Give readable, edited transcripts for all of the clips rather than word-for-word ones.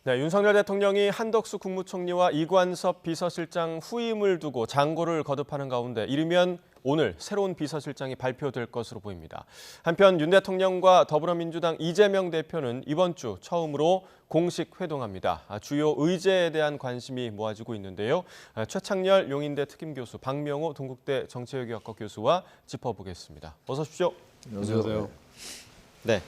네, 윤석열 대통령이 한덕수 국무총리와 이관섭 비서실장 후임을 두고 장고를 거듭하는 가운데 이르면 오늘 새로운 비서실장이 발표될 것으로 보입니다. 한편 윤 대통령과 더불어민주당 이재명 대표는 이번 주 처음으로 공식 회동합니다. 주요 의제에 대한 관심이 모아지고 있는데요. 최창렬 용인대 특임교수, 박명호 동국대 정치외교학과 교수와 짚어보겠습니다. 어서 오십시오. 안녕하세요. 네.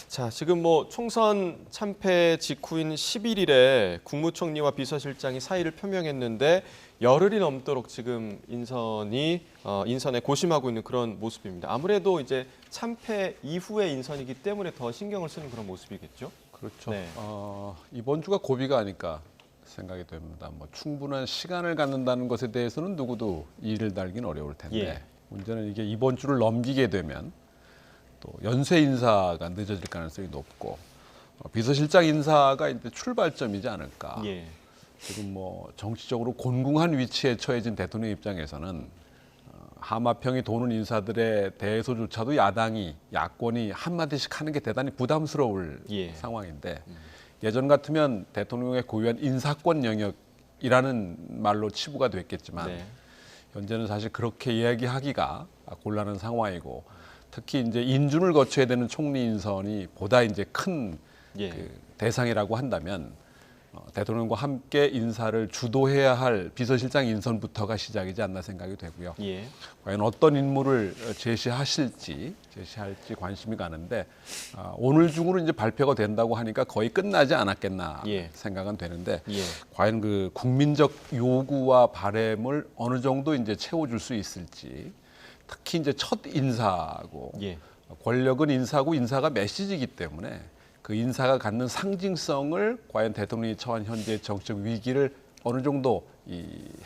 자, 지금 총선 참패 직후인 11일에 국무총리와 비서실장이 사의를 표명했는데 열흘이 넘도록 지금 인선에 고심하고 있는 그런 모습입니다. 아무래도 이제 참패 이후의 인선이기 때문에 더 신경을 쓰는 그런 모습이겠죠? 그렇죠. 네. 이번 주가 고비가 아닐까 생각이 됩니다. 충분한 시간을 갖는다는 것에 대해서는 누구도 이를 달긴 어려울 텐데 예. 문제는 이게 이번 주를 넘기게 되면 또 연쇄 인사가 늦어질 가능성이 높고 비서실장 인사가 이제 출발점이지 않을까. 예. 지금 정치적으로 곤궁한 위치에 처해진 대통령 입장에서는 하마평이 도는 인사들에 대해서조차도 야권이 한마디씩 하는 게 대단히 부담스러울 예. 상황인데 예전 같으면 대통령의 고유한 인사권 영역이라는 말로 치부가 됐겠지만 네. 현재는 사실 그렇게 이야기하기가 곤란한 상황이고 특히 이제 인준을 거쳐야 되는 총리 인선이 보다 이제 큰 예. 대상이라고 한다면 대통령과 함께 인사를 주도해야 할 비서실장 인선부터가 시작이지 않나 생각이 되고요. 예. 과연 어떤 인물을 제시할지 관심이 가는데 오늘 중으로 이제 발표가 된다고 하니까 거의 끝나지 않았겠나 예. 생각은 되는데 예. 과연 그 국민적 요구와 바램을 어느 정도 이제 채워줄 수 있을지 특히 이제 첫 인사고 예. 권력은 인사고 인사가 메시지이기 때문에 그 인사가 갖는 상징성을 과연 대통령이 처한 현재의 정치적 위기를 어느 정도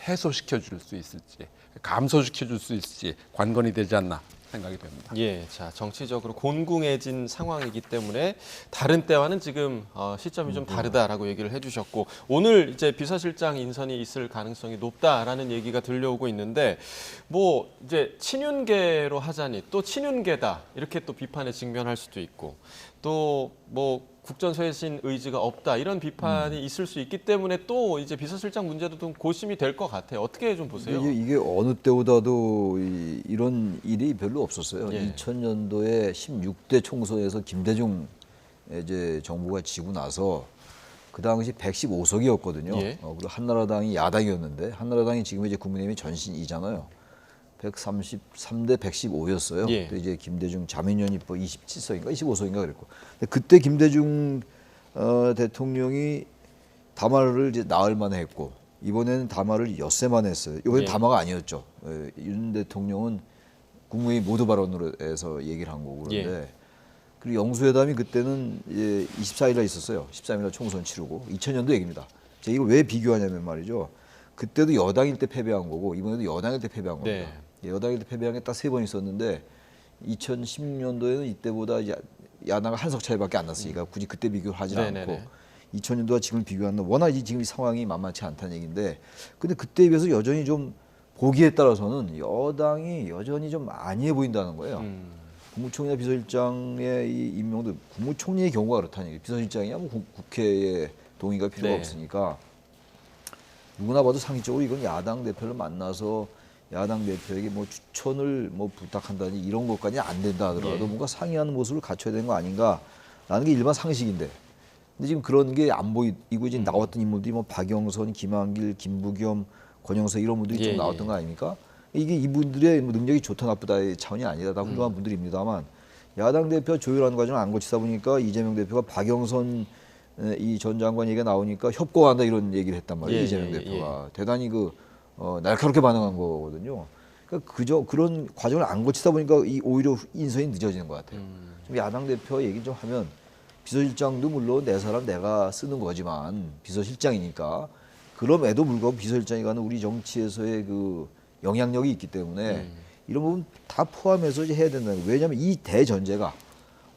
해소시켜 줄 수 있을지 감소시켜 줄 수 있을지 관건이 되지 않나 생각이 됩니다. 예, 자 정치적으로 곤궁해진 상황이기 때문에 다른 때와는 지금 시점이 좀 다르다라고 얘기를 해주셨고 오늘 이제 비서실장 인선이 있을 가능성이 높다라는 얘기가 들려오고 있는데 이제 친윤계로 하자니 또 친윤계다 이렇게 또 비판에 직면할 수도 있고 또 국전쇄신 의지가 없다 이런 비판이 있을 수 있기 때문에 또 이제 비서실장 문제도 좀 고심이 될 것 같아요. 어떻게 좀 보세요? 이게 어느 때보다도 이런 일이 별로 없었어요. 예. 2000년도에 16대 총선에서 김대중 이제 정부가 지고 나서 그 당시 115석이었거든요. 예. 그리고 한나라당이 야당이었는데 한나라당이 지금 이제 국민의힘이 전신이잖아요. 133대 115였어요. 예. 그때 이제 김대중 자민련이 27석인가 25석인가 그랬고. 근데 그때 김대중 대통령이 담화를 이제 나흘 만에 했고 이번에는 담화를 엿새 만에 했어요. 이번엔 예. 담화가 아니었죠. 윤 대통령은 국무회의 모두 발언으로 해서 얘기를 한 거고 그런데 예. 그리고 영수회담이 그때는 이제 24일날 있었어요. 13일날 총선 치르고 2000년도 얘기입니다. 제가 이걸 왜 비교하냐면 말이죠. 그때도 여당일 때 패배한 거고 이번에도 여당일 때 패배한 겁니다. 네. 여당일 때 패배한 게 딱 3번 있었는데 2016년도에는 이때보다 이제 야당가 한 석 차이밖에 안 났으니까 굳이 그때 비교를 하지 않고 2000년도와 지금을 비교하는 워낙 지금 이 상황이 만만치 않다는 얘기인데 근데 그때에 비해서 여전히 좀 보기에 따라서는 여당이 여전히 좀 안이해 보인다는 거예요. 국무총리나 비서실장의 이 임명도 국무총리의 경우가 그렇다는 얘기예요. 비서실장이야 국회의 동의가 필요가 네. 없으니까 누구나 봐도 상식적으로 이건 야당 대표를 만나서 야당 대표에게 추천을 부탁한다니 이런 것까지 안 된다 하더라도 예. 뭔가 상의하는 모습을 갖춰야 되는 거 아닌가라는 게 일반 상식인데 근데 지금 그런 게 안 보이고 이제 나왔던 인물들이 박영선, 김한길, 김부겸, 권영석 이런 분들이 예, 좀 나왔던 예. 거 아닙니까? 이게 이분들의 능력이 좋다 나쁘다의 차원이 아니다. 다 훌륭한 분들입니다만 야당 대표 조율하는 과정을 안 거치다 보니까 이재명 대표가 박영선 이 전 장관 얘기가 나오니까 협고한다 이런 얘기를 했단 말이에요. 예, 이재명 예, 대표가 대단히 날카롭게 반응한 거거든요. 그러니까 그런 과정을 안 거치다 보니까 오히려 인선이 늦어지는 것 같아요. 좀 야당 대표 얘기 좀 하면 비서실장도 물론 내 사람 내가 쓰는 거지만 비서실장이니까 그럼에도 불구하고 비서실장이 가는 우리 정치에서의 그 영향력이 있기 때문에 이런 부분 다 포함해서 이제 해야 된다는 거예요. 왜냐하면 이 대전제가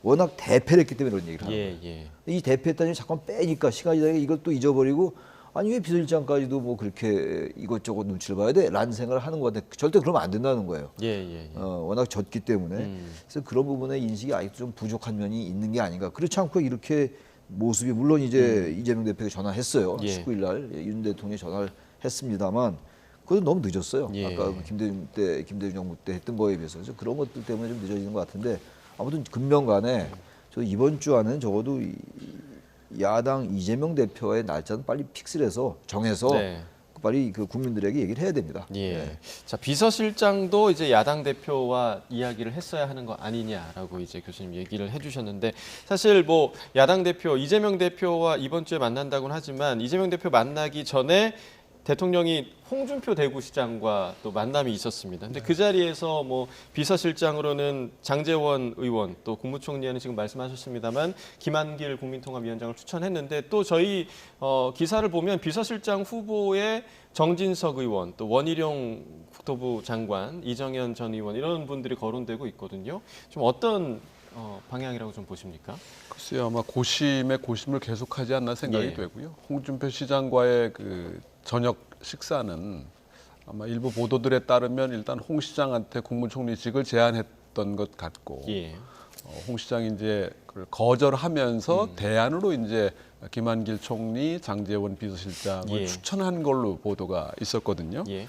워낙 대패를 했기 때문에 이런 얘기를 하는 거예요. 예. 이 대패했다니 잠깐 빼니까 시간이 지나니까 이걸 또 잊어버리고 아니 왜 비서실장까지도 그렇게 이것저것 눈치를 봐야 돼? 라는 생각을 하는 것 같아요. 절대 그러면 안 된다는 거예요. 예. 워낙 졌기 때문에. 그래서 그런 부분에 인식이 아직도 좀 부족한 면이 있는 게 아닌가. 그렇지 않고 이렇게 모습이 물론 이제 이재명 대표가 전화했어요. 예. 19일 날 윤 대통령이 전화를 했습니다만 그것도 너무 늦었어요. 예. 아까 김대중 정부 때 했던 거에 비해서 그래서 그런 것들 때문에 좀 늦어지는 것 같은데 아무튼 금년간에 저 이번 주 안에는 적어도 야당 이재명 대표의 날짜는 빨리 픽스를 해서 정해서 네. 빨리 그 국민들에게 얘기를 해야 됩니다. 예. 네. 자, 비서실장도 이제 야당 대표와 이야기를 했어야 하는 거 아니냐라고 이제 교수님 얘기를 해주셨는데 사실 뭐 야당 대표 이재명 대표와 이번 주에 만난다고는 하지만 이재명 대표 만나기 전에 대통령이 홍준표 대구시장과 또 만남이 있었습니다. 근데 그 자리에서 뭐 비서실장으로는 장제원 의원 또 국무총리는 지금 말씀하셨습니다만 김한길 국민통합위원장을 추천했는데 또 저희 기사를 보면 비서실장 후보에 정진석 의원 또 원희룡 국토부 장관 이정현 전 의원 이런 분들이 거론되고 있거든요. 좀 어떤 방향이라고 좀 보십니까? 글쎄요, 아마 고심에 고심을 계속하지 않나 생각이 예. 되고요. 홍준표 시장과의 그 저녁 식사는 아마 일부 보도들에 따르면 일단 홍 시장한테 국무총리직을 제안했던 것 같고, 예. 홍 시장이 이제 그걸 거절하면서 대안으로 이제 김한길 총리, 장제원 비서실장을 예. 추천한 걸로 보도가 있었거든요. 예.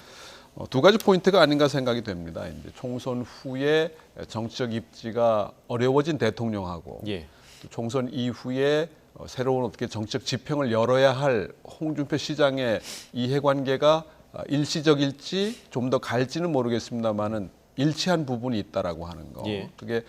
두 가지 포인트가 아닌가 생각이 됩니다. 이제 총선 후에 정치적 입지가 어려워진 대통령하고 예. 또 총선 이후에 새로운 어떻게 정책 지평을 열어야 할 홍준표 시장의 이해관계가 일시적일지 좀 더 갈지는 모르겠습니다만은 일치한 부분이 있다라고 하는 거. 예. 그게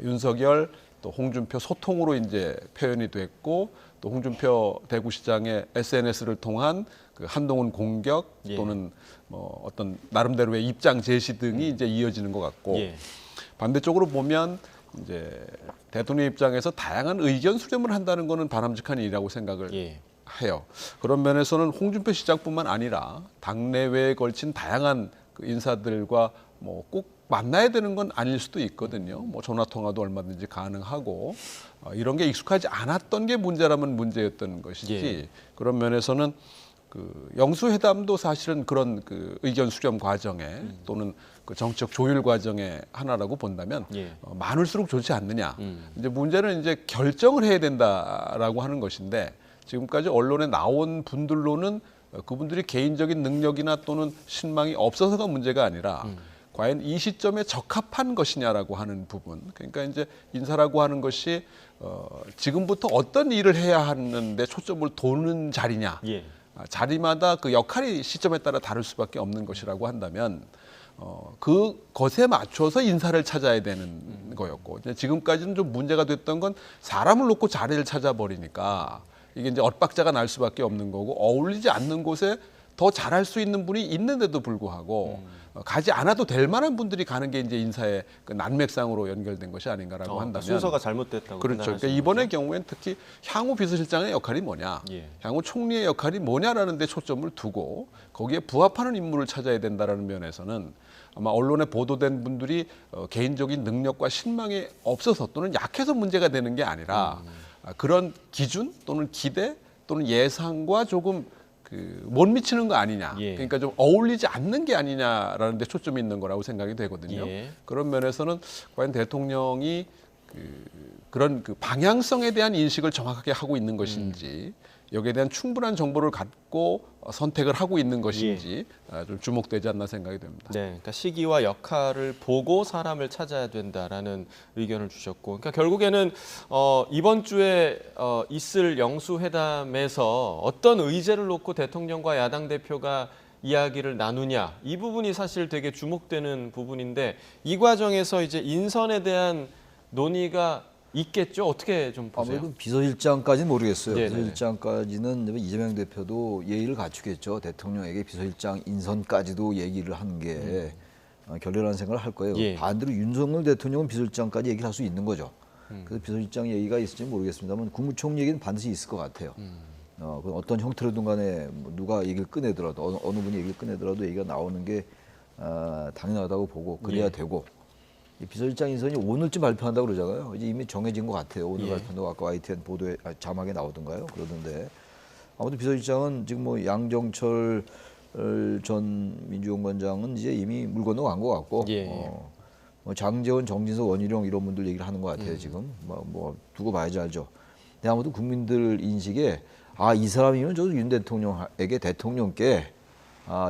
윤석열 또 홍준표 소통으로 이제 표현이 됐고 또 홍준표 대구시장의 SNS를 통한 그 한동훈 공격 예. 또는 뭐 어떤 나름대로의 입장 제시 등이 이제 이어지는 것 같고 예. 반대쪽으로 보면 이제 대통령 입장에서 다양한 의견 수렴을 한다는 것은 바람직한 일이라고 생각을 예. 해요. 그런 면에서는 홍준표 시장뿐만 아니라 당내외에 걸친 다양한 그 인사들과 뭐 꼭 만나야 되는 건 아닐 수도 있거든요. 뭐 전화 통화도 얼마든지 가능하고 이런 게 익숙하지 않았던 게 문제라면 문제였던 것이지. 예. 그런 면에서는 그 영수회담도 사실은 그런 그 의견 수렴 과정에 또는 그 정책 조율 과정의 하나라고 본다면 예. 많을수록 좋지 않느냐. 이제 문제는 이제 결정을 해야 된다라고 하는 것인데 지금까지 언론에 나온 분들로는 그분들이 개인적인 능력이나 또는 신망이 없어서가 문제가 아니라 과연 이 시점에 적합한 것이냐라고 하는 부분. 그러니까 이제 인사라고 하는 것이 지금부터 어떤 일을 해야 하는데 초점을 도는 자리냐. 예. 자리마다 그 역할이 시점에 따라 다를 수밖에 없는 것이라고 한다면 그 것에 맞춰서 인사를 찾아야 되는 거였고 지금까지는 좀 문제가 됐던 건 사람을 놓고 자리를 찾아버리니까 이게 이제 엇박자가 날 수밖에 없는 거고 어울리지 않는 곳에 더 잘할 수 있는 분이 있는데도 불구하고 가지 않아도 될 만한 분들이 가는 게 이제 인사의 그 난맥상으로 연결된 것이 아닌가라고 한다면 순서가 잘못됐다고 그렇죠. 그러니까 판단하시는 이번의 거죠? 경우에는 특히 향후 비서실장의 역할이 뭐냐, 예. 향후 총리의 역할이 뭐냐라는 데 초점을 두고 거기에 부합하는 인물을 찾아야 된다라는 면에서는 아마 언론에 보도된 분들이 개인적인 능력과 신망이 없어서 또는 약해서 문제가 되는 게 아니라 그런 기준 또는 기대 또는 예상과 조금 못 미치는 거 아니냐. 예. 그러니까 좀 어울리지 않는 게 아니냐라는 데 초점이 있는 거라고 생각이 되거든요. 예. 그런 면에서는 과연 대통령이 그런 그 방향성에 대한 인식을 정확하게 하고 있는 것인지 여기에 대한 충분한 정보를 갖고 선택을 하고 있는 것인지 좀 주목되지 않나 생각이 됩니다. 네, 그러니까 시기와 역할을 보고 사람을 찾아야 된다라는 의견을 주셨고, 그러니까 결국에는 이번 주에 있을 영수회담에서 어떤 의제를 놓고 대통령과 야당 대표가 이야기를 나누냐 이 부분이 사실 되게 주목되는 부분인데 이 과정에서 이제 인선에 대한 논의가 있겠죠? 어떻게 좀 보세요? 아무래도 비서실장까지는 모르겠어요. 네네. 비서실장까지는 이재명 대표도 예의를 갖추겠죠. 대통령에게 비서실장 인선까지도 얘기를 하는 게 결렬한 생각을 할 거예요. 예. 반대로 윤석열 대통령은 비서실장까지 얘기를 할 수 있는 거죠. 그래서 비서실장 얘기가 있을지 모르겠습니다만 국무총리 얘기는 반드시 있을 것 같아요. 어떤 형태로든 간에 뭐 누가 얘기를 꺼내더라도 어느 분이 얘기를 꺼내더라도 얘기가 나오는 게 당연하다고 보고 그래야 예. 되고 이 비서실장 인선이 오늘쯤 발표한다고 그러잖아요. 이제 이미 정해진 것 같아요. 오늘 예. 발표한다고 아까 YTN 보도에 자막에 나오던가요? 그러던데 아무튼 비서실장은 지금 뭐 양정철 전 민주연구원장은 이제 이미 물 건너간 것 같고 예. 뭐 장제원, 정진석, 원희룡 이런 분들 얘기를 하는 것 같아요. 지금 뭐 두고 봐야지 알죠. 내가 아무튼 국민들 인식에 이 사람이면 저도 윤 대통령에게 대통령께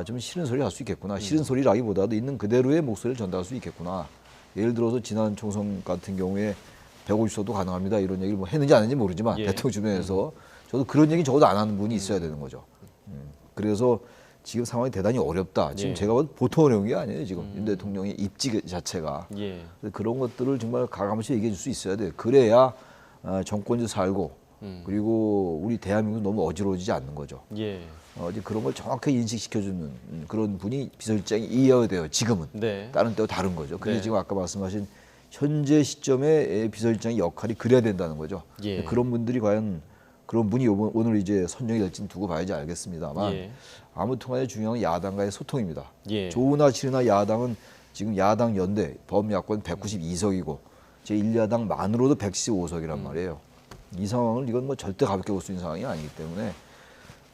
좀 싫은 소리 할 수 있겠구나. 싫은 소리라기보다도 있는 그대로의 목소리를 전달할 수 있겠구나. 예를 들어서 지난 총선 같은 경우에 150석도 가능합니다. 이런 얘기를 뭐 했는지 안 했는지 모르지만 예. 대통령 주변에서 저도 그런 얘기 적어도 안 하는 분이 있어야 되는 거죠. 그래서 지금 상황이 대단히 어렵다. 지금 예. 제가 봐도 보통 어려운 게 아니에요. 지금 윤 대통령의 입지 자체가. 예. 그래서 그런 것들을 정말 가감없이 얘기해 줄 수 있어야 돼요. 그래야 정권에서 살고 그리고 우리 대한민국 너무 어지러워지지 않는 거죠. 예. 이제 그런 걸 정확하게 인식시켜주는 그런 분이 비서실장이어야 돼요. 지금은. 네. 다른 때와 다른 거죠. 그게 네. 지금 아까 말씀하신 현재 시점에 비서실장의 역할이 그래야 된다는 거죠. 예. 그런 분들이 과연 그런 분이 오늘 이제 선정이 될지는 두고 봐야지 알겠습니다만 예. 아무튼간에 중요한 건 야당과의 소통입니다. 예. 좋으나 싫으나 야당은 지금 야당 연대 범야권 192석이고 제1야당만으로도 115석이란 말이에요. 이 상황을 이건 뭐 절대 가볍게 볼 수 있는 상황이 아니기 때문에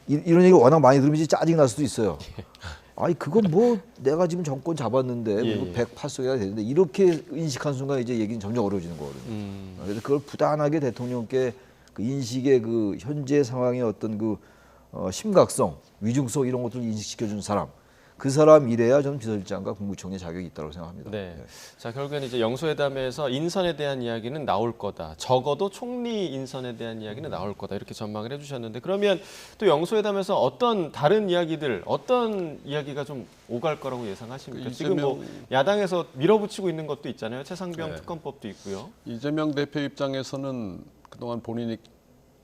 이런 얘기를 워낙 많이 들으면 이제 짜증 날 수도 있어요. 아니 그건 뭐 내가 지금 정권 잡았는데 예, 그리고 예. 108석이나 되는데 이렇게 인식한 순간 이제 얘기는 점점 어려워지는 거거든요. 그래서 그걸 부단하게 대통령께 그 인식의 그 현재 상황의 어떤 그 심각성, 위중성 이런 것들을 인식시켜준 사람, 그 사람 이래야 저는 비서실장과 국무총리 자격이 있다고 생각합니다. 네. 자, 결국엔 이제 영수회담에서 인선에 대한 이야기는 나올 거다. 적어도 총리 인선에 대한 이야기는 나올 거다. 이렇게 전망을 해주셨는데 그러면 또 영수회담에서 어떤 다른 이야기들, 어떤 이야기가 좀 오갈 거라고 예상하십니까? 지금 뭐 야당에서 밀어붙이고 있는 것도 있잖아요. 최상병 네. 특검법도 있고요. 이재명 대표 입장에서는 그동안 본인이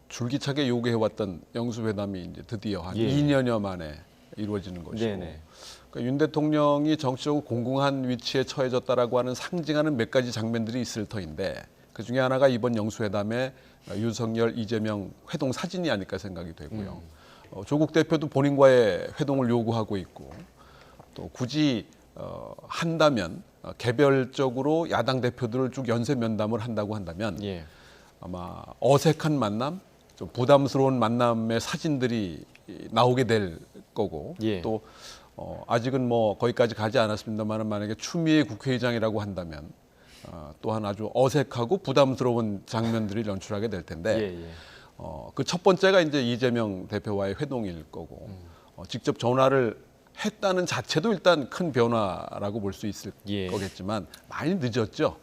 줄기차게 요구해왔던 영수회담이 이제 드디어 한 예. 2년여 만에 이루어지는 것이고 네네. 그러니까 윤 대통령이 정치적으로 공공한 위치에 처해졌다라고 하는 상징하는 몇 가지 장면들이 있을 터인데 그 중에 하나가 이번 영수회담의 윤석열, 이재명 회동 사진이 아닐까 생각이 되고요. 조국 대표도 본인과의 회동을 요구하고 있고 또 굳이 한다면 개별적으로 야당 대표들을 쭉 연쇄 면담을 한다고 한다면 예. 아마 어색한 만남, 좀 부담스러운 만남의 사진들이 나오게 될 거고 예. 또 아직은 뭐 거기까지 가지 않았습니다만 만약에 추미애 국회의장이라고 한다면 또한 아주 어색하고 부담스러운 장면들을 연출하게 될 텐데 예, 예. 그 첫 번째가 이제 이재명 대표와의 회동일 거고 직접 전화를 했다는 자체도 일단 큰 변화라고 볼 수 있을 예. 거겠지만 많이 늦었죠.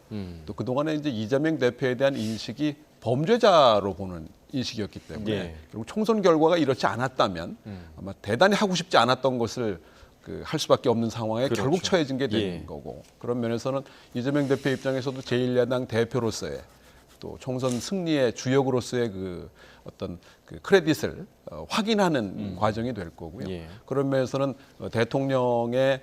또 그동안에 이제 이재명 대표에 대한 인식이 범죄자로 보는 인식이었기 때문에 예. 결국 총선 결과가 이렇지 않았다면 아마 대단히 하고 싶지 않았던 것을 할 수밖에 없는 상황에 그렇죠. 결국 처해진 게 되는 예. 거고 그런 면에서는 이재명 대표 입장에서도 제1야당 대표로서의 또 총선 승리의 주역으로서의 그 어떤 그 크레딧을 확인하는 과정이 될 거고요. 예. 그런 면에서는 대통령의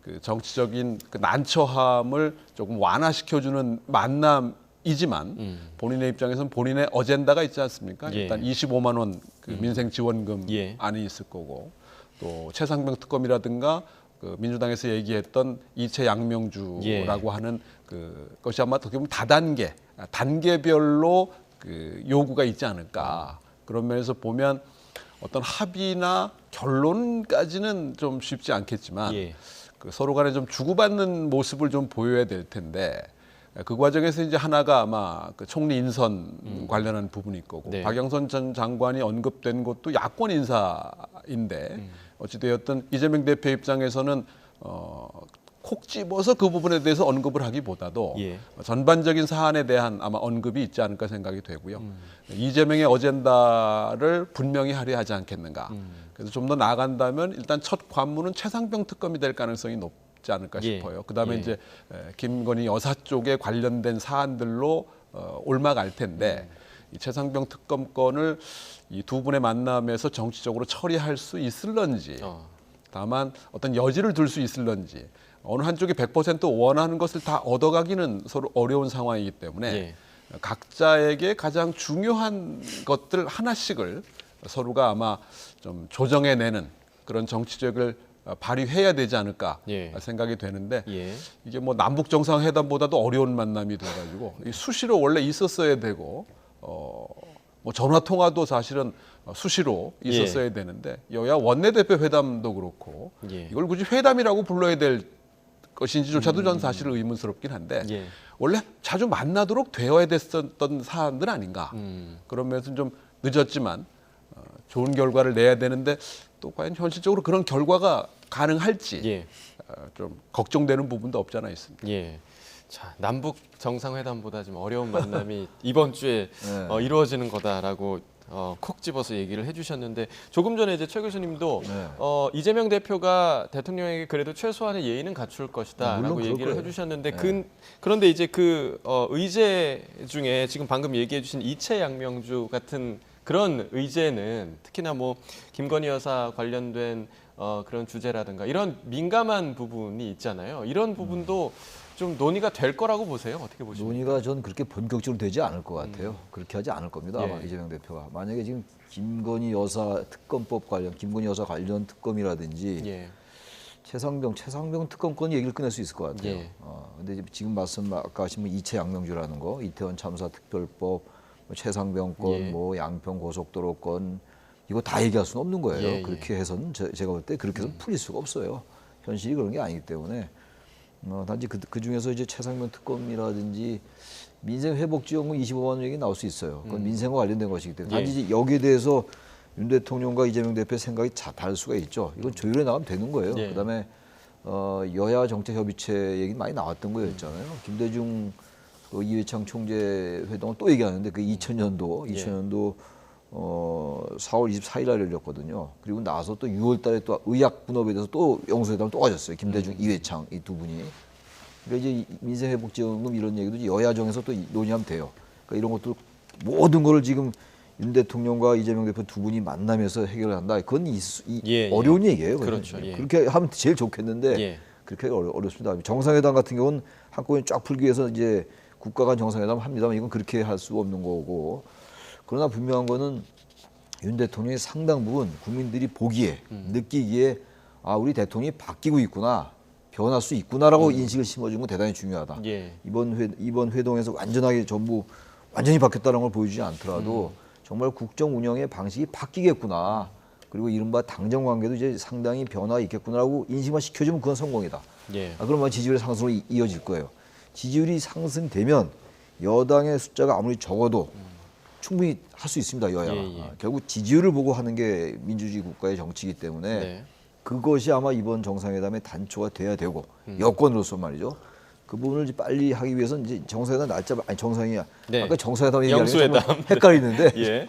그 정치적인 그 난처함을 조금 완화시켜주는 만남이지만 본인의 입장에서는 본인의 어젠다가 있지 않습니까? 예. 일단 25만 원 그 민생 지원금 예. 안이 있을 거고 또 최상병 특검이라든가 그 민주당에서 얘기했던 이채 양명주라고 예. 하는 그것이 아마 어떻게 보면 다단계, 단계별로 그 요구가 있지 않을까. 그런 면에서 보면 어떤 합의나 결론까지는 좀 쉽지 않겠지만 예. 그 서로 간에 좀 주고받는 모습을 좀 보여야 될 텐데 그 과정에서 이제 하나가 아마 그 총리 인선 관련한 부분일 거고 네. 박영선 전 장관이 언급된 것도 야권 인사인데 어찌되었든 이재명 대표 입장에서는 콕 집어서 그 부분에 대해서 언급을 하기보다도 예. 전반적인 사안에 대한 아마 언급이 있지 않을까 생각이 되고요. 이재명의 어젠다를 분명히 하려 하지 않겠는가. 그래서 좀 더 나아간다면 일단 첫 관문은 최상병 특검이 될 가능성이 높지 않을까 예. 싶어요. 그다음에 예. 이제 김건희 여사 쪽에 관련된 사안들로 올라갈 텐데 이 최상병 특검권을 이 두 분의 만남에서 정치적으로 처리할 수 있을런지 다만 어떤 여지를 둘 수 있을런지 어느 한쪽이 100% 원하는 것을 다 얻어가기는 서로 어려운 상황이기 때문에 예. 각자에게 가장 중요한 것들 하나씩을 서로가 아마 좀 조정해내는 그런 정치적을 발휘해야 되지 않을까 예. 생각이 되는데 예. 이게 뭐 남북 정상회담보다도 어려운 만남이 돼가지고 수시로 원래 있었어야 되고 뭐 전화 통화도 사실은 수시로 있었어야 예. 되는데 여야 원내대표 회담도 그렇고 예. 이걸 굳이 회담이라고 불러야 될 것인지조차도 전 사실 의문스럽긴 한데 예. 원래 자주 만나도록 되어야 됐었던 사안들 아닌가. 그런 면에서 좀 늦었지만 좋은 결과를 내야 되는데 또 과연 현실적으로 그런 결과가 가능할지 예. 좀 걱정되는 부분도 없지 않아 있습니다. 예. 자, 남북 정상회담보다 좀 어려운 만남이 이번 주에 네. 이루어지는 거다라고 콕 집어서 얘기를 해주셨는데 조금 전에 이제 최 교수님도 네. 이재명 대표가 대통령에게 그래도 최소한의 예의는 갖출 것이다라고 물론 그럴 얘기를 거예요. 해주셨는데 네. 그런데 이제 그 의제 중에 지금 방금 얘기해주신 이채 양명주 같은 그런 의제는 특히나 뭐 김건희 여사 관련된 그런 주제라든가 이런 민감한 부분이 있잖아요. 이런 부분도 좀 논의가 될 거라고 보세요? 어떻게 보십니까? 논의가 전 그렇게 본격적으로 되지 않을 것 같아요. 그렇게 하지 않을 겁니다. 아마 예. 이재명 대표가 만약에 지금 김건희 여사 특검법 관련, 김건희 여사 관련 특검이라든지 예. 최상병 특검권 얘기를 꺼낼 수 있을 것 같아요. 예. 근데 지금 아까 하신 뭐 이채 양명주라는 거, 이태원 참사 특별법, 뭐 최상병 건, 예. 뭐 양평 고속도로 건 이거 다 얘기할 수는 없는 거예요. 예, 예. 그렇게 해서는 제가 볼 때 그렇게 해서 풀릴 수가 없어요. 현실이 그런 게 아니기 때문에 단지 그 중에서 이제 최상병 특검이라든지 민생 회복 지원금 25만 원 얘기 나올 수 있어요. 그건 민생과 관련된 것이기 때문에 단지 이제 여기에 대해서 윤 대통령과 이재명 대표의 생각이 다를 수가 있죠. 이건 조율해 나가면 되는 거예요. 예. 그다음에 여야 정책 협의체 얘기 많이 나왔던 거였잖아요. 김대중 그 이회창 총재 회동을 또 얘기하는데 그 2000년도 4월 24일 날 열렸거든요. 그리고 나서 또 6월 달에 또 의학 분업에 대해서 또 영수회담을 또 가졌어요. 김대중, 이회창 이 두 분이. 그러니까 이제 민생회복지원금 이런 얘기도 이제 여야정에서 또 논의하면 돼요. 그러니까 이런 것도 모든 거를 지금 윤 대통령과 이재명 대표 두 분이 만나면서 해결한다. 그건 예. 어려운 얘기예요. 그렇죠. 예. 그렇게 하면 제일 좋겠는데 예. 그렇게 어렵습니다. 정상회담 같은 경우는 한꺼번에 쫙 풀기 위해서 이제 국가 간 정상회담 합니다만 이건 그렇게 할 수 없는 거고. 그러나 분명한 거는 윤 대통령의 상당 부분 국민들이 보기에 느끼기에 우리 대통령이 바뀌고 있구나. 변할 수 있구나라고 인식을 심어주는 건 대단히 중요하다. 예. 이번 회동에서 완전하게 전부 완전히 바뀌었다는 걸 보여주지 않더라도 정말 국정 운영의 방식이 바뀌겠구나. 그리고 이른바 당정 관계도 이제 상당히 변화가 있겠구나라고 인식만 시켜주면 그건 성공이다. 예. 그러면 지지율의 상승으로 이어질 거예요. 지지율이 상승되면 여당의 숫자가 아무리 적어도 충분히 할 수 있습니다. 여야가. 예. 결국 지지율을 보고 하는 게 민주주의 국가의 정치이기 때문에 네. 그것이 아마 이번 정상회담의 단초가 돼야 되고 여건으로서 말이죠. 그 부분을 이제 빨리 하기 위해서는 이제 정상회담 날짜 정상이야. 네. 아까 정상회담 얘기하는 게 영수회담. 정말 헷갈리는데 예.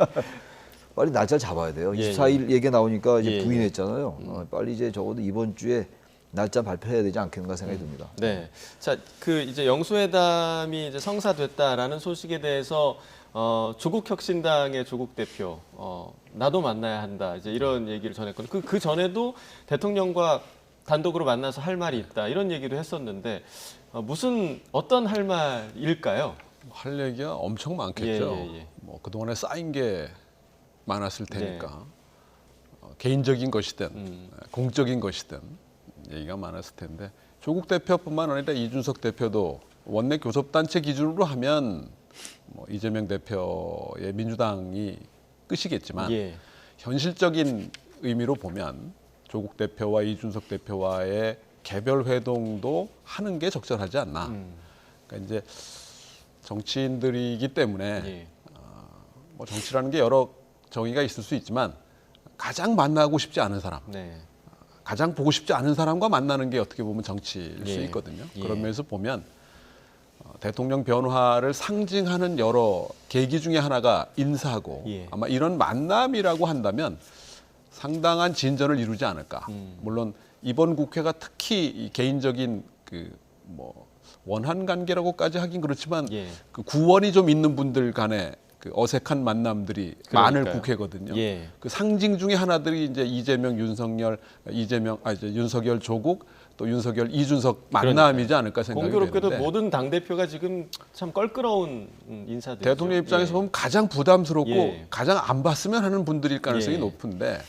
빨리 날짜 잡아야 돼요. 예, 24일 얘기 나오니까 이제 예, 부인했잖아요. 빨리 이제 적어도 이번 주에 날짜 발표해야 되지 않겠는가 생각이 듭니다. 네. 자, 그 이제 영수회담이 이제 성사됐다라는 소식에 대해서 조국 혁신당의 조국 대표 나도 만나야 한다. 이제 이런 얘기를 전했거든요. 그 전에도 대통령과 단독으로 만나서 할 말이 있다. 이런 얘기도 했었는데 어떤 할 말일까요? 할 얘기가 엄청 많겠죠. 예. 뭐 그동안에 쌓인 게 많았을 테니까 개인적인 것이든 공적인 것이든 얘기가 많았을 텐데 조국 대표뿐만 아니라 이준석 대표도 원내 교섭단체 기준으로 하면 뭐 이재명 대표의 민주당이 끝이겠지만 예. 현실적인 의미로 보면 조국 대표와 이준석 대표와의 개별 회동도 하는 게 적절하지 않나. 그러니까 이제 정치인들이기 때문에 예. 뭐 정치라는 게 여러 정의가 있을 수 있지만 가장 만나고 싶지 않은 사람, 네. 가장 보고 싶지 않은 사람과 만나는 게 어떻게 보면 정치일 수 예. 있거든요. 예. 그런 면에서 보면 대통령 변화를 상징하는 여러 계기 중에 하나가 인사고 예. 아마 이런 만남이라고 한다면 상당한 진전을 이루지 않을까. 물론 이번 국회가 특히 이 개인적인 그 뭐 원한 관계라고까지 하긴 그렇지만 예. 그 구원이 좀 있는 분들 간의 그 어색한 만남들이 많을 그러니까요. 국회거든요. 예. 그 상징 중에 하나들이 이제 이재명, 윤석열, 이제 윤석열, 조국, 또 윤석열, 이준석 만남이지 않을까 생각이 공교롭게도 되는데 모든 당 대표가 지금 참 껄끄러운 인사들. 대통령 입장에서 보면 가장 부담스럽고 예. 가장 안 봤으면 하는 분들일 가능성이 예. 높은데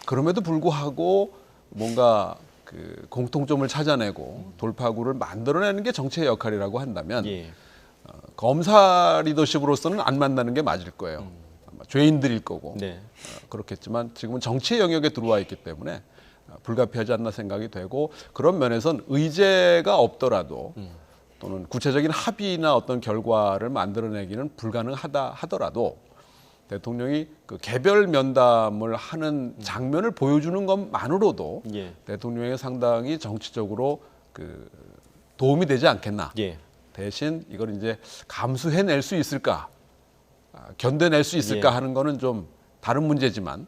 그럼에도 불구하고 뭔가 그 공통점을 찾아내고 돌파구를 만들어내는 게 정치의 역할이라고 한다면 예. 검사 리더십으로서는 안 만나는 게 맞을 거예요. 아마 죄인들일 거고 네. 그렇겠지만 지금은 정치의 영역에 들어와 있기 때문에 불가피하지 않나 생각이 되고 그런 면에선 의제가 없더라도 또는 구체적인 합의나 어떤 결과를 만들어내기는 불가능하다 하더라도 대통령이 그 개별 면담을 하는 장면을 보여주는 것만으로도 예. 대통령에 상당히 정치적으로 그 도움이 되지 않겠나. 예. 대신 이걸 이제 감수해낼 수 있을까, 견뎌낼 수 있을까 예. 하는 거는 좀 다른 문제지만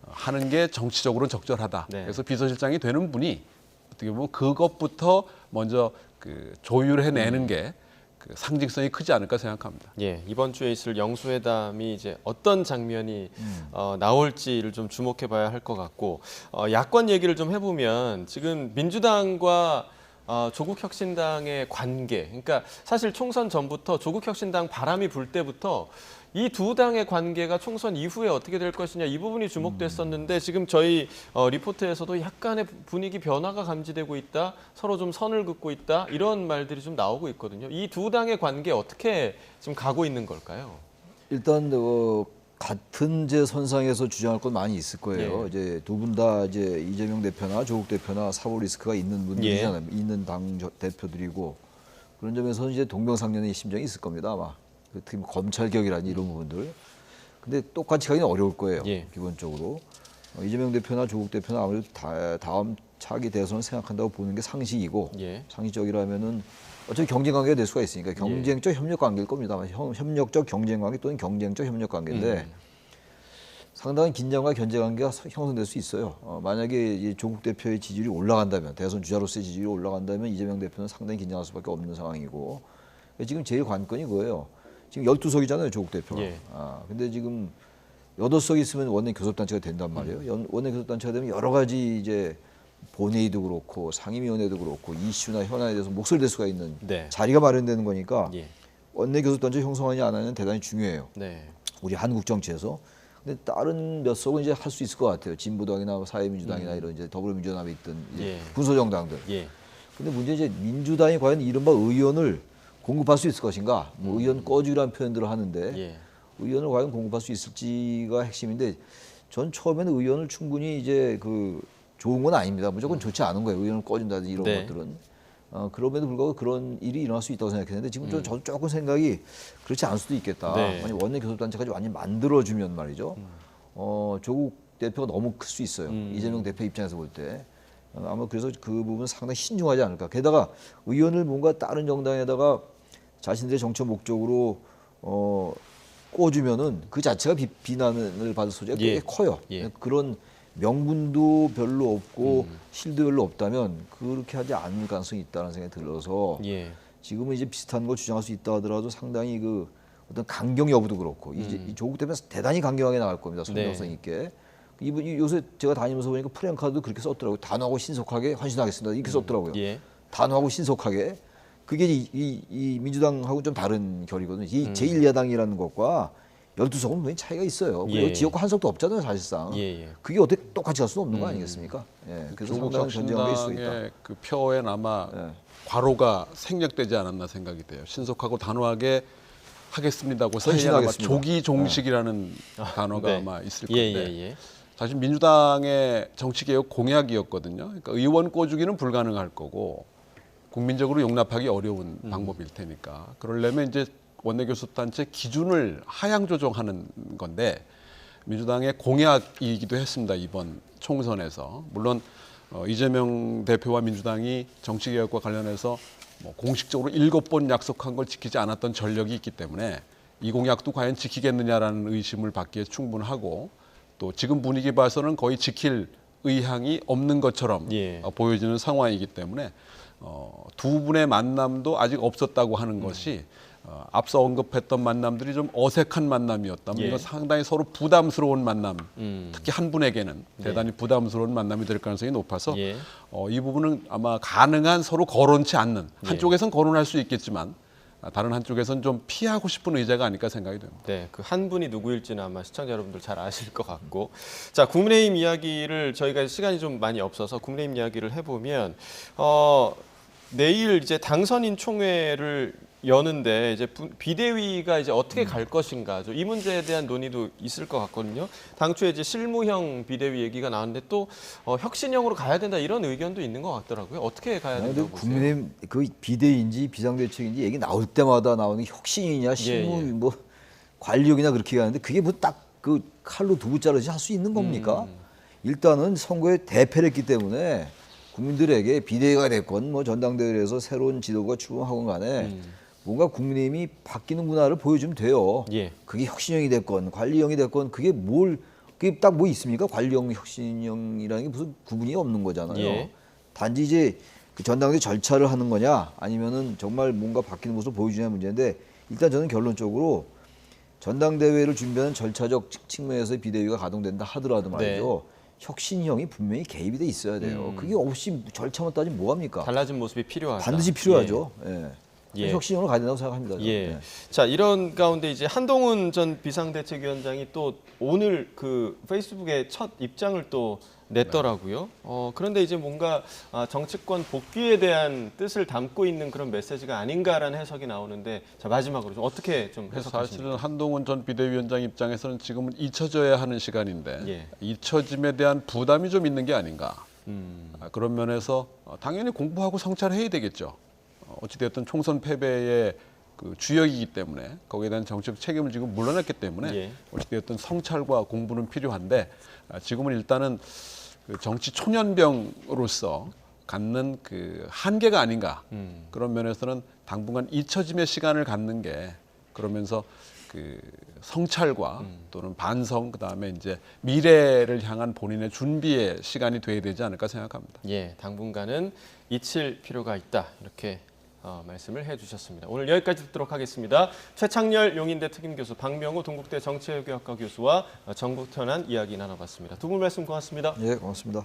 하는 게 정치적으로는 적절하다. 네. 그래서 비서실장이 되는 분이 어떻게 보면 그것부터 먼저 그 조율해내는 게 그 상징성이 크지 않을까 생각합니다. 예, 이번 주에 있을 영수회담이 이제 어떤 장면이 나올지를 좀 주목해봐야 할 것 같고 야권 얘기를 좀 해보면 지금 민주당과 조국혁신당의 관계, 그러니까 사실 총선 전부터 조국혁신당 바람이 불 때부터 이 두 당의 관계가 총선 이후에 어떻게 될 것이냐 이 부분이 주목됐었는데 지금 저희 리포트에서도 약간의 분위기 변화가 감지되고 있다, 서로 좀 선을 긋고 있다 이런 말들이 좀 나오고 있거든요. 이 두 당의 관계 어떻게 좀 가고 있는 걸까요? 일단 같은 제 선상에서 주장할 건 많이 있을 거예요. 예. 이제 두 분 다 이제 이재명 대표나 조국 대표나 사법 리스크가 있는 분들이잖아요. 있는 당 대표들이고 그런 점에서 이제 동병상련의 심정이 있을 겁니다 아마. 특히 뭐 검찰 개혁이라든지 이런 부분들. 근데 똑같이 가기는 어려울 거예요. 예. 기본적으로 이재명 대표나 조국 대표는 아무래도 다음 차기 대선을 생각한다고 보는 게 상식이고 예. 상식적이라면은 어차피 경쟁 관계가 될 수가 있으니까 경쟁적 협력 관계일 겁니다. 협력적 경쟁 관계 또는 경쟁적 협력 관계인데 상당한 긴장과 견제 관계가 형성될 수 있어요. 만약에 이 조국 대표의 지지율이 올라간다면 대선 주자로서의 지지율이 올라간다면 이재명 대표는 상당히 긴장할 수밖에 없는 상황이고 지금 제일 관건이 그거예요. 지금 12석이잖아요, 조국 대표가. 예. 근데 지금 8석 있으면 원내 교섭단체가 된단 말이에요. 원내 교섭단체가 되면 여러 가지 이제 본회의도 그렇고 상임위원회도 그렇고 이슈나 현안에 대해서 목소리 낼 수가 있는 네. 자리가 마련되는 거니까 예. 원내 교섭단체 형성하냐 안 하냐는 대단히 중요해요. 네. 우리 한국 정치에서. 근데 다른 몇 석은 이제 할 수 있을 것 같아요. 진보당이나 사회민주당이나 이런 이제 더불어민주연합에 있던 이제 예. 군소정당들. 예. 근데 문제 이제 민주당이 과연 이른바 의원을 공급할 수 있을 것인가? 뭐 의원 꺼주라는 표현들을 하는데 예. 의원을 과연 공급할 수 있을지가 핵심인데 전 처음에는 의원을 충분히 이제 그 좋은 건 아닙니다. 무조건 좋지 않은 거예요. 의원을 꺼준다든지 이런 네. 것들은. 그럼에도 불구하고 그런 일이 일어날 수 있다고 생각했는데 지금 저도 조금 생각이 그렇지 않을 수도 있겠다. 네. 만약 원내 교섭단체까지 완전히 만들어주면 말이죠. 조국 대표가 너무 클 수 있어요. 이재명 대표 입장에서 볼 때. 아마 그래서 그 부분은 상당히 신중하지 않을까. 게다가 의원을 뭔가 다른 정당에다가 자신들의 정치 목적으로 꽂으면은 그 자체가 비난을 받을 소지가 꽤 예. 커요. 예. 그런 명분도 별로 없고 실도 별로 없다면 그렇게 하지 않을 가능성이 있다는 생각이 들어서 예. 지금은 이제 비슷한 걸 주장할 수 있다 하더라도 상당히 그 어떤 강경 여부도 그렇고 이제 이 조국 대표는 대단히 강경하게 나갈 겁니다. 선명성 네. 있게. 이분이 요새 제가 다니면서 보니까 프랭카드도 그렇게 썼더라고요. 단호하고 신속하게 헌신하겠습니다. 이렇게 썼더라고요. 예. 단호하고 신속하게. 그게 이 민주당하고 좀 다른 결이거든요. 이 제1야당이라는 것과 12석은 분명히 차이가 있어요. 그리고 예. 지역구 한 석도 없잖아요, 사실상. 예. 예. 그게 어떻게 똑같이 갈 수는 없는 거 아니겠습니까? 예. 그래서 조국 상당한 견제가 있을 수 있다. 혁신당의 그 표엔 아마 예. 괄호가 생략되지 않았나 생각이 돼요. 신속하고 단호하게 하겠습니다고 사이에 아마 헌신하겠습니다. 조기 종식이라는 단어가 네. 아마 있을 예. 건데 예. 예. 사실 민주당의 정치개혁 공약이었거든요. 그러니까 의원 꿔주기는 불가능할 거고 국민적으로 용납하기 어려운 방법일 테니까 그러려면 이제 원내교섭단체 기준을 하향 조정하는 건데 민주당의 공약이기도 했습니다. 이번 총선에서 물론 이재명 대표와 민주당이 정치개혁과 관련해서 뭐 공식적으로 7번 약속한 걸 지키지 않았던 전력이 있기 때문에 이 공약도 과연 지키겠느냐라는 의심을 받기에 충분하고 또 지금 분위기 봐서는 거의 지킬 의향이 없는 것처럼 예. 보여지는 상황이기 때문에 두 분의 만남도 아직 없었다고 하는 것이 앞서 언급했던 만남들이 좀 어색한 만남이었다면 예. 이건 상당히 서로 부담스러운 만남, 특히 한 분에게는 네. 대단히 부담스러운 만남이 될 가능성이 높아서 예. 이 부분은 아마 가능한 서로 거론치 않는 한쪽에선 거론할 수 있겠지만 다른 한쪽에선 좀 피하고 싶은 의제가 아닐까 생각이 됩니다. 네, 그 한 분이 누구일지는 아마 시청자 여러분들 잘 아실 것 같고, 자 국민의힘 이야기를 저희가 시간이 좀 많이 없어서 국민의힘 이야기를 해보면 내일 이제 당선인 총회를 여는데 이제 비대위가 이제 어떻게 갈 것인가 이 문제에 대한 논의도 있을 것 같거든요. 당초에 이제 실무형 비대위 얘기가 나왔는데 또 혁신형으로 가야 된다 이런 의견도 있는 것 같더라고요. 어떻게 가야 된다고 보세요? 국민의힘 그 비대위인지 비상대책인지 얘기 나올 때마다 나오는 게 혁신이냐 실무 예. 뭐 관리력이냐 그렇게 가는데 그게 뭐 딱 그 칼로 두부 자르지 할 수 있는 겁니까? 일단은 선거에 대패를 했기 때문에 국민들에게 비대위가 됐건 뭐 전당대회에서 새로운 지도부가 출범하건 간에 뭔가 국민의힘이 바뀌는 문화를 보여주면 돼요. 예. 그게 혁신형이 됐건 관리형이 됐건 그게 딱 뭐 있습니까? 관리형, 혁신형이라는 게 무슨 구분이 없는 거잖아요. 예. 단지 이제 그 전당대회 절차를 하는 거냐 아니면은 정말 뭔가 바뀌는 모습을 보여주냐 문제인데 일단 저는 결론적으로 전당대회를 준비하는 절차적 측면에서 비대위가 가동된다 하더라도 말이죠. 혁신형이 분명히 개입이 돼 있어야 돼요. 그게 없이 절차만 따지면 뭐합니까? 달라진 모습이 필요하다. 반드시 필요하죠. 예. 예. 혁신형으로 가야 된다고 생각합니다. 저는. 예. 예. 자, 이런 가운데 이제 한동훈 전 비상대책위원장이 또 오늘 그 페이스북에 첫 입장을 또 냈더라고요. 그런데 이제 뭔가 정치권 복귀에 대한 뜻을 담고 있는 그런 메시지가 아닌가라는 해석이 나오는데 자, 마지막으로 좀 어떻게 좀 해석하십니까? 사실은 한동훈 전 비대위원장 입장에서는 지금은 잊혀져야 하는 시간인데 예. 잊혀짐에 대한 부담이 좀 있는 게 아닌가. 그런 면에서 당연히 공부하고 성찰해야 되겠죠. 어찌되었든 총선 패배의 그 주역이기 때문에 거기에 대한 정치적 책임을 지금 물러냈기 때문에 예. 어찌되었든 성찰과 공부는 필요한데 지금은 일단은 그 정치 초년병으로서 갖는 그 한계가 아닌가. 그런 면에서는 당분간 잊혀짐의 시간을 갖는 게 그러면서 그 성찰과 또는 반성 그다음에 이제 미래를 향한 본인의 준비의 시간이 돼야 되지 않을까 생각합니다. 예, 당분간은 잊힐 필요가 있다. 이렇게 말씀을 해주셨습니다. 오늘 여기까지 듣도록 하겠습니다. 최창렬 용인대 특임교수, 박명호 동국대 정치외교학과 교수와 정국현한 이야기 나눠봤습니다. 두 분 말씀 고맙습니다. 예, 고맙습니다.